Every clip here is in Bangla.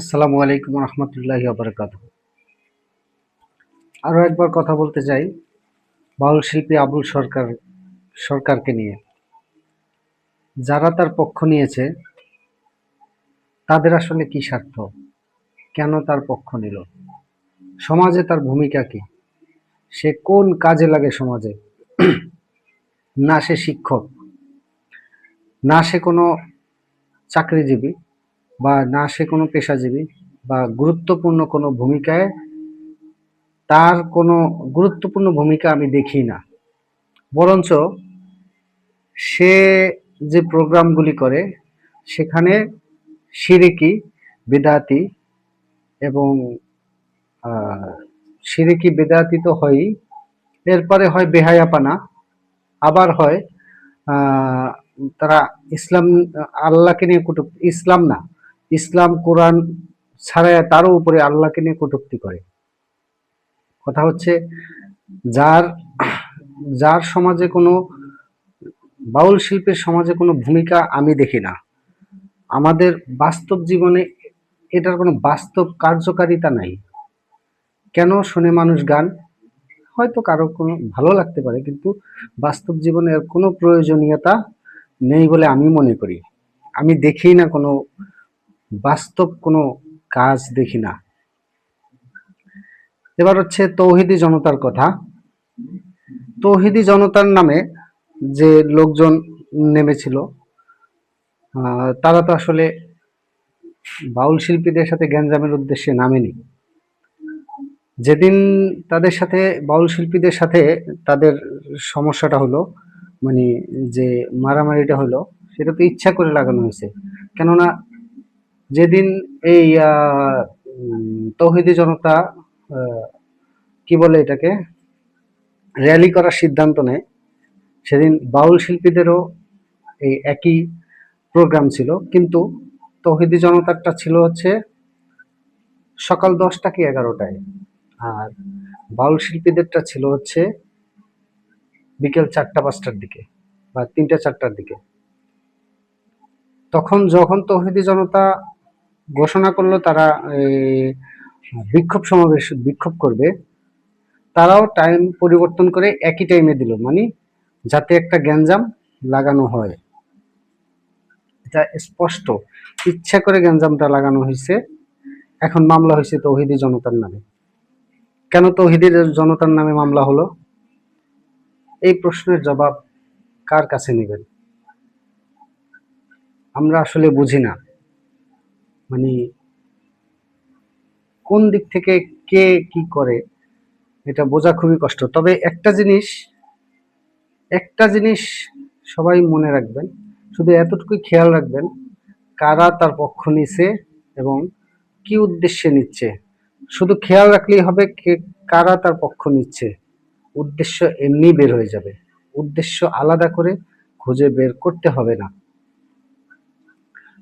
আসসালামু আলাইকুম রহমতুল্লাহি বারাকাতুহু। আরো একবার কথা বলতে চাই বাউল শিল্পী আবুল সরকারকে নিয়ে। যারা তার পক্ষ নিয়েছে তাদের আসলে কি স্বার্থ, কেন তার পক্ষ নিল, সমাজে তার ভূমিকা কি, সে কোন কাজে লাগে সমাজে? না সে শিক্ষক, না সে কোনো চাকরিজীবী, বা না সে কোনো পেশাজীবী, বা গুরুত্বপূর্ণ কোনো ভূমিকায় তার কোনো গুরুত্বপূর্ণ ভূমিকা আমি দেখি না। বরঞ্চ সে যে প্রোগ্রামগুলি করে সেখানে শিরকি, বিদাতি এবং শিরকি বিদাতি তো হয়ই, এরপরে হয় বেহায়াপানা, আবার হয় তারা ইসলাম, আল্লাহকে নিয়ে কটূক্তি, ইসলাম না, ইসলাম কোরআন ছাড়া তারও উপরে আল্লাহকে নিয়ে কটূক্তি করে। কথা হচ্ছে, যার যার সমাজে কোনো বাউল শিল্পের সমাজে কোনো ভূমিকা আমি দেখি না। আমাদের বাস্তব জীবনে এটার কোনো বাস্তব কার্যকারিতা নাই। কেন শোনে মানুষ গান? হয়তো কারো কোনো ভালো লাগতে পারে, কিন্তু বাস্তব জীবনে এর কোনো প্রয়োজনীয়তা নেই বলে আমি মনে করি। আমি দেখি না কোনো বাস্তব কোনো কাজ দেখি না। এবার হচ্ছে তৌহিদি জনতার কথা। তৌহিদি জনতার নামে যে লোকজন নেমেছিল, তারা তো আসলে বাউল শিল্পীদের সাথে গ্যাঞ্জামের উদ্দেশ্যে নামেনি। যেদিন তাদের সাথে, বাউল শিল্পীদের সাথে তাদের সমস্যাটা হলো, মানে যে মারামারিটা হলো, সেটা তো ইচ্ছা করে লাগানো হয়েছে। কেননা যেদিন এই তৌহিদি জনতা আহ, কি বলে এটাকে, র্যালি করার সিদ্ধান্ত নেয়, সেদিন বাউল শিল্পীদেরও এই একই প্রোগ্রাম ছিল, কিন্তু তৌহিদি জনতারটা ছিল হচ্ছে সকাল 10টা কি 11টায়, আর বাউল শিল্পীদেরটা ছিল হচ্ছে বিকেল 4টা 5টার দিকে, বা 3টা 4টার দিকে। তখন যখন তৌহিদি জনতা ঘোষণা করলো তারা বিক্ষোভ করবে, তারাও টাইম পরিবর্তন করে একই টাইমে দিল, মানে যাতে একটা গ্যাঞ্জাম লাগানো হয়। এটা স্পষ্ট ইচ্ছা করে গ্যাঞ্জামটা লাগানো হয়েছে। এখন মামলা হয়েছে তৌহিদি জনতার নামে। কেন তৌহিদি জনতার নামে মামলা হলো? এই প্রশ্নের জবাব কার কাছে নেবেন? আমরা আসলে বুঝি না, মানে কোন দিক থেকে কে কি করে এটা বোঝা খুবই কষ্ট। তবে একটা জিনিস সবাই মনে রাখবেন, শুধু এতটুকুই খেয়াল রাখবেন, কারা তার পক্ষ নিছে এবং কি উদ্দেশ্যে নিচ্ছে। শুধু খেয়াল রাখলেই হবে কারা তার পক্ষ নিচ্ছে, উদ্দেশ্য এমনি বের হয়ে যাবে। উদ্দেশ্য আলাদা করে খুঁজে বের করতে হবে না।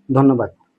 ধন্যবাদ।